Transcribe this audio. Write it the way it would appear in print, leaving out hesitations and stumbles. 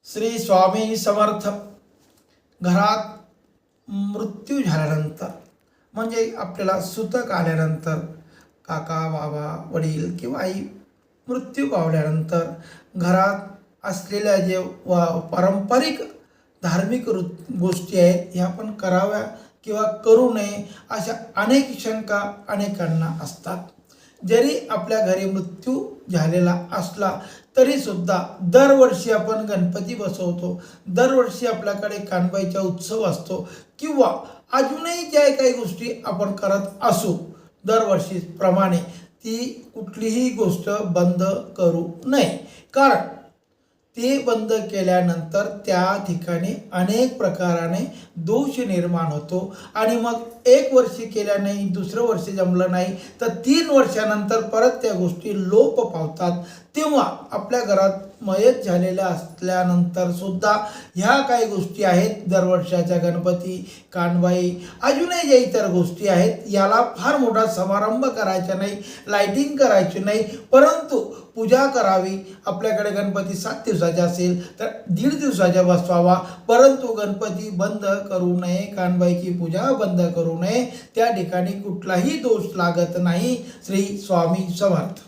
श्री स्वामी समर्थ. घरात मृत्यू झाल्यानंतर म्हणजे आपल्याला सुतक आल्यानंतर काका बाबा वडील किंवा आई मृत्यू पावल्यानंतर घरात असलेल्या जे पारंपरिक धार्मिक गोष्टी आहेत ह्या पण कराव्या किंवा करू नये अशा अनेक शंका अनेकांना असतात. जरी आपल्या घरी मृत्यू झालेला असला तरी सुद्धा दरवर्षी आपण गणपती बसवतो, दरवर्षी आपल्याकडे कानबाईचा उत्सव असतो किंवा अजूनही ज्या काही गोष्टी आपण करत असू दरवर्षीप्रमाणे ती कुठलीही गोष्ट बंद करू नये. कारण ते बंद केल्यानंतर त्या ठिकाणी अनेक प्रकाराने दोष निर्माण होतो आणि मग एक वर्षी केल्या नाही, दुसरं वर्ष जमलं नाही तर 3 वर्षानंतर परत त्या गोष्टी लोप पावतात. तेव्हा आपल्या घरात मयत झालेल्या असल्यानंतर सुद्धा ह्या काही गोष्टी आहेत, दरवर्षाच्या गणपती, कानबाई, अजूनही ज्या इतर गोष्टी आहेत, याला फार मोठा समारंभ करायचा नाही, लाइटिंग करायची नाही, परंतु पूजा करावी. आपल्याकडे गणपती 7 दिवसाचा असेल तर 1.5 दिवसाचा बसवावा, परंतु गणपती बंद करू नये, कानबाईची पूजा बंद करू नये. त्या ठिकाणी कुठलाही दोष लागत नाही. श्री स्वामी समर्थ.